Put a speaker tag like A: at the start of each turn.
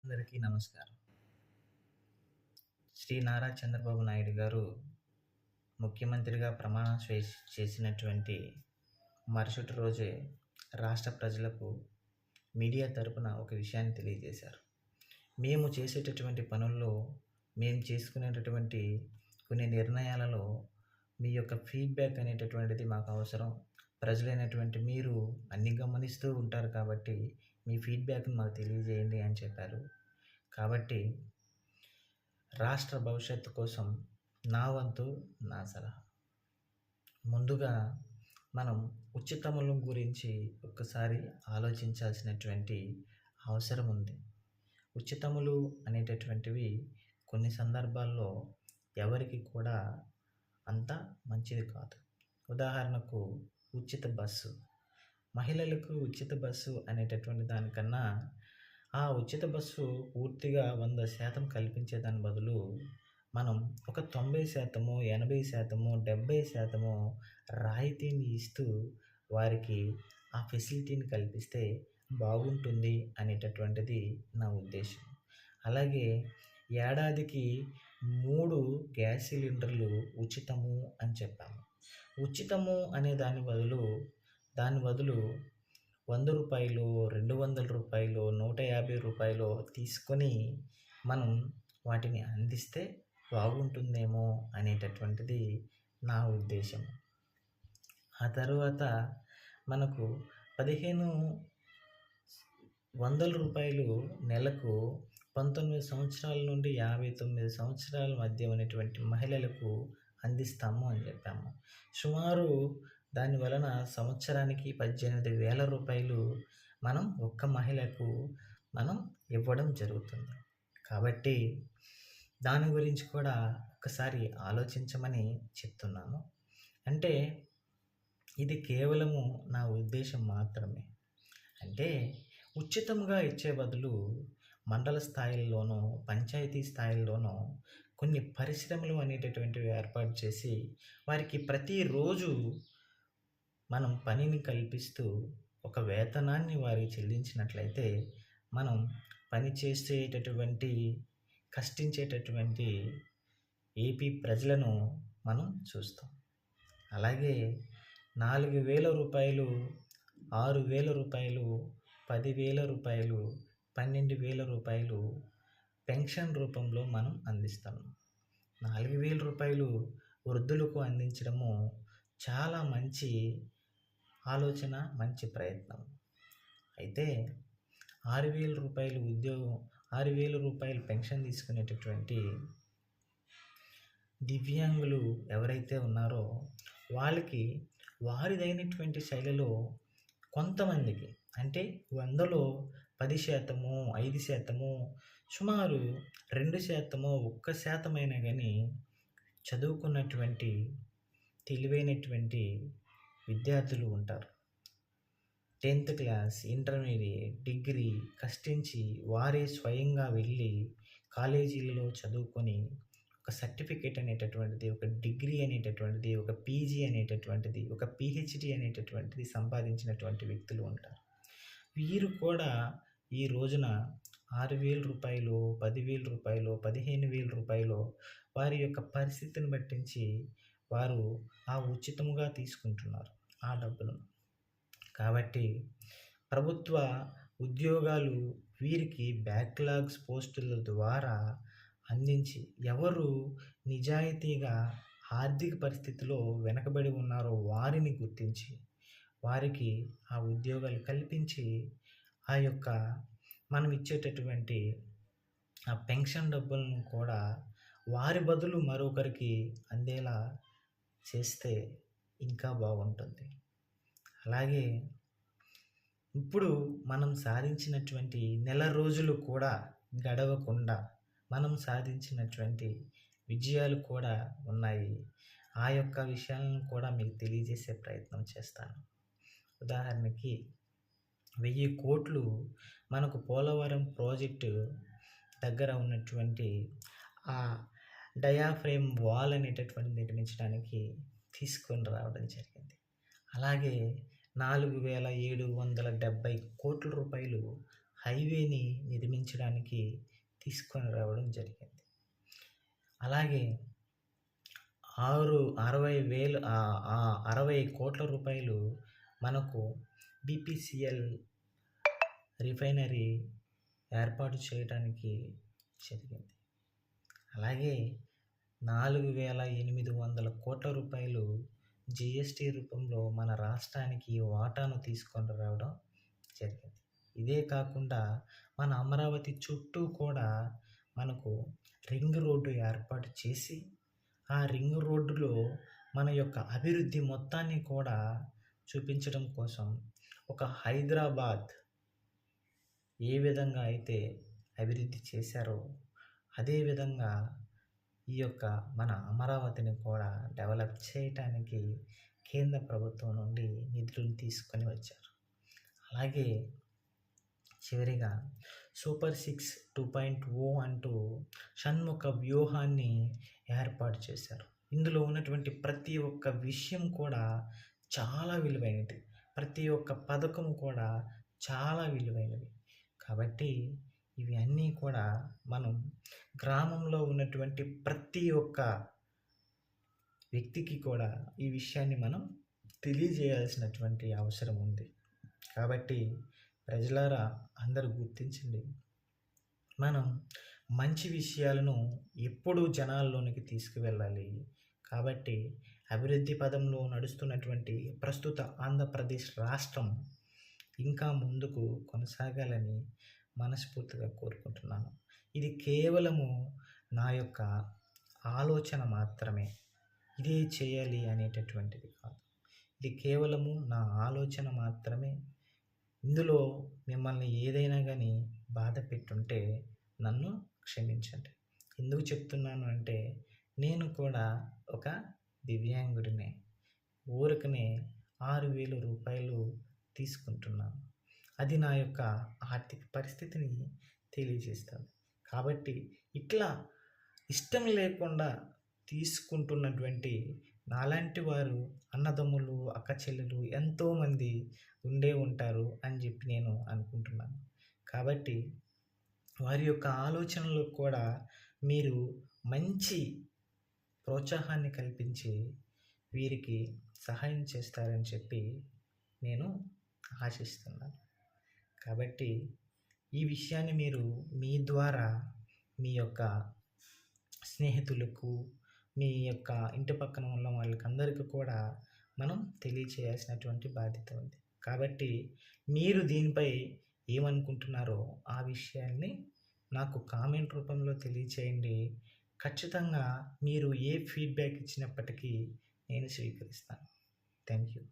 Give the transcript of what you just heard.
A: అందరికీ నమస్కారం. శ్రీ నారా చంద్రబాబు నాయుడు గారు ముఖ్యమంత్రిగా ప్రమాణం చేసినటువంటి మరుసటి రోజే రాష్ట్ర ప్రజలకు మీడియా తరపున ఒక విషయాన్ని తెలియజేశారు. మేము చేసేటటువంటి పనుల్లో, మేము చేసుకునేటటువంటి కొన్ని నిర్ణయాలలో మీ యొక్క ఫీడ్‌బ్యాక్ అనేటటువంటిది మాకు అవసరం. ప్రజలైనటువంటి మీరు అన్నీ గమనిస్తూ ఉంటారు కాబట్టి, మీ ఫీడ్‌బ్యాక్‌ని మాకు తెలియజేయండి అని చెప్పారు. కాబట్టి రాష్ట్ర భవిష్యత్తు కోసం నా వంతు నా సలహా. ముందుగా మనం ఉచితముల గురించి ఒక్కసారి ఆలోచించాల్సినటువంటి అవసరం ఉంది. ఉచితములు అనేటటువంటివి కొన్ని సందర్భాల్లో ఎవరికి కూడా అంత మంచిది కాదు. ఉదాహరణకు ఉచిత బస్సు. మహిళలకు ఉచిత బస్సు అనేటటువంటి దానికన్నా ఆ ఉచిత బస్సు పూర్తిగా 100% కల్పించేదాని బదులు మనం ఒక 90%, 80%, 70% రాయితీని ఇస్తూ వారికి ఆ ఫెసిలిటీని కల్పిస్తే బాగుంటుంది అనేటటువంటిది నా ఉద్దేశం. అలాగే ఏడాదికి 3 గ్యాస్ సిలిండర్లు ఉచితము అని చెప్పాము. ఉచితము అనే దాని బదులు రూ. 100, రూ. 200, రూ. 150 తీసుకొని మనం వాటిని అందిస్తే బాగుంటుందేమో అనేటటువంటిది నా ఉద్దేశం. ఆ తరువాత మనకు రూ. 1,500 నెలకు 19 సంవత్సరాల నుండి 59 సంవత్సరాల మధ్య ఉన్నటువంటి మహిళలకు అందిస్తాము అని చెప్పాము. సుమారు దాని వలన సంవత్సరానికి రూ. 18,000 మనం ఒక్క మహిళకు మనం ఇవ్వడం జరుగుతుంది. కాబట్టి దాని గురించి కూడా ఒకసారి ఆలోచించమని చెప్తున్నాను. అంటే ఇది కేవలము నా ఉద్దేశం మాత్రమే. అంటే ఉచితంగా ఇచ్చే బదులు మండల స్థాయిల్లోనో, పంచాయతీ స్థాయిల్లోనో కొన్ని పరిశ్రమలు అనేటటువంటివి ఏర్పాటు చేసి వారికి ప్రతిరోజు మనం పనిని కల్పిస్తూ ఒక వేతనాన్ని వారికి చెల్లించినట్లయితే మనం పని చేసేటటువంటి, కష్టించేటటువంటి ఏపీ ప్రజలను మనం చూస్తాం. అలాగే రూ. 4,000, రూ. 6,000, రూ. 10,000, రూ. 12,000 పెన్షన్ రూపంలో మనం అందిస్తాం. రూ. 4,000 వృద్ధులకు అందించడము చాలా మంచి ఆలోచన, మంచి ప్రయత్నం. అయితే రూ. 6,000 పెన్షన్ తీసుకునేటటువంటి దివ్యాంగులు ఎవరైతే ఉన్నారో వాళ్ళకి వారిదైనటువంటి శైలిలో కొంతమందికి, అంటే 100లో 10%, 5%, సుమారు 2%, 1% కానీ చదువుకున్నటువంటి తెలివైనటువంటి విద్యార్థులు ఉంటారు. 10th క్లాస్, ఇంటర్మీడియట్, డిగ్రీ కష్టించి వారే స్వయంగా వెళ్ళి కాలేజీలలో చదువుకొని ఒక సర్టిఫికేట్ అనేటటువంటిది, ఒక డిగ్రీ అనేటటువంటిది, ఒక పీజీ అనేటటువంటిది, ఒక పీహెచ్డీ అనేటటువంటిది సంపాదించినటువంటి వ్యక్తులు ఉంటారు. వీరు కూడా ఈ రోజున రూ. 6,000, 10,000, 15,000 వారి యొక్క పరిస్థితిని బట్టించి వారు ఆ ఉచితముగా తీసుకుంటున్నారు ఆ డబ్బులను. కాబట్టి ప్రభుత్వ ఉద్యోగాలు వీరికి బ్యాక్‌లాగ్స్ పోస్టుల ద్వారా అందించి, ఎవరు నిజాయితీగా ఆర్థిక పరిస్థితిలో వెనకబడి ఉన్నారో వారిని గుర్తించి, వారికి ఆ ఉద్యోగాలు కల్పించి, ఆ యొక్క మనం ఇచ్చేటటువంటి ఆ పెన్షన్ డబ్బులను కూడా వారి బదులు మరొకరికి అందేలా చేస్తే ఇంకా బాగుంటుంది. అలాగే ఇప్పుడు మనం సాధించినటువంటి నెల రోజులు కూడా గడవకుండా మనం సాధించినటువంటి విజయాలు కూడా ఉన్నాయి. ఆ యొక్క విషయాలను కూడా మీకు తెలియజేసే ప్రయత్నం చేస్తాను. ఉదాహరణకి 1,000 కోట్లు మనకు పోలవరం ప్రాజెక్టు దగ్గర ఉన్నటువంటి ఆ డయాఫ్రేమ్ వాల్ అనేటటువంటిది నిర్మించడానికి తీసుకొని రావడం జరిగింది. అలాగే 4,770 కోట్ల రూపాయలు హైవేని నిర్మించడానికి తీసుకొని రావడం జరిగింది. అలాగే 60 కోట్ల రూపాయలు మనకు బీపీసీఎల్ రిఫైనరీ ఏర్పాటు చేయడానికి జరిగింది. అలాగే 4,800 కోట్ల రూపాయలు జిఎస్టీ రూపంలో మన రాష్ట్రానికి వాటాను తీసుకొని రావడం జరిగింది. ఇదే కాకుండా మన అమరావతి చుట్టూ కూడా మనకు రింగ్ రోడ్డు ఏర్పాటు చేసి ఆ రింగ్ రోడ్డులో మన యొక్క అభివృద్ధి మొత్తాన్ని కూడా చూపించడం కోసం ఒక హైదరాబాద్ ఏ విధంగా అయితే అభివృద్ధి చేశారో అదేవిధంగా ఈ యొక్క మన అమరావతిని కూడా డెవలప్ చేయటానికి కేంద్ర ప్రభుత్వం నుండి నిధులను తీసుకొని వచ్చారు. అలాగే చివరిగా సూపర్ 6 2.0 అంటూ షణ్ముఖ వ్యూహాన్ని ఏర్పాటు చేశారు. ఇందులో ఉన్నటువంటి ప్రతి ఒక్క విషయం కూడా చాలా విలువైనది. ప్రతి ఒక్క పథకం కూడా చాలా విలువైనవి. కాబట్టి ఇవి అన్నీ కూడా మనం గ్రామంలో ఉన్నటువంటి ప్రతి ఒక్క వ్యక్తికి కూడా ఈ విషయాన్ని మనం తెలియజేయాల్సినటువంటి అవసరం ఉంది. కాబట్టి ప్రజలారా అందరూ గుర్తించండి, మనం మంచి విషయాలను ఎప్పుడూ జనాల్లోనికి తీసుకువెళ్ళాలి. కాబట్టి అభివృద్ధి పదంలో నడుస్తున్నటువంటి ప్రస్తుత ఆంధ్రప్రదేశ్ రాష్ట్రం ఇంకా ముందుకు కొనసాగాలని మనస్ఫూర్తిగా కోరుకుంటున్నాను. ఇది కేవలము నా యొక్క ఆలోచన మాత్రమే, ఇదే చేయాలి అనేటటువంటిది కాదు. ఇది కేవలము నా ఆలోచన మాత్రమే. ఇందులో మిమ్మల్ని ఏదైనా కానీ బాధ పెట్టుంటే నన్ను క్షమించండి. ఎందుకు చెప్తున్నాను అంటే నేను కూడా ఒక దివ్యాంగుడినే. ఊరికనే 6,000 రూపాయలు తీసుకుంటున్నాను. అది నా యొక్క ఆర్థిక పరిస్థితిని తెలియజేస్తుంది. కాబట్టి ఇట్లా ఇష్టం లేకుండా తీసుకుంటున్నటువంటి నాలాంటి వారు అన్నదమ్ములు అక్క చెల్లెలు ఎంతోమంది ఉండే ఉంటారు అని చెప్పి నేను అనుకుంటున్నాను. కాబట్టి వారి యొక్క ఆలోచనలకు కూడా మీరు మంచి ప్రోత్సాహాన్ని కల్పించి వీరికి సహాయం చేస్తారని చెప్పి నేను ఆశిస్తున్నాను. కాబట్టి ఈ విషయాన్ని మీరు మీ ద్వారా మీ యొక్క స్నేహితులకు, మీ యొక్క ఇంటి పక్కన ఉన్న వాళ్ళకి అందరికీ కూడా మనం తెలియచేయాల్సినటువంటి బాధ్యత ఉంది. కాబట్టి మీరు దీనిపై ఏమనుకుంటున్నారో ఆ విషయాన్ని నాకు కామెంట్ రూపంలో తెలియచేయండి. ఖచ్చితంగా మీరు ఏ ఫీడ్బ్యాక్ ఇచ్చినప్పటికీ నేను స్వీకరిస్తాను. Thank you.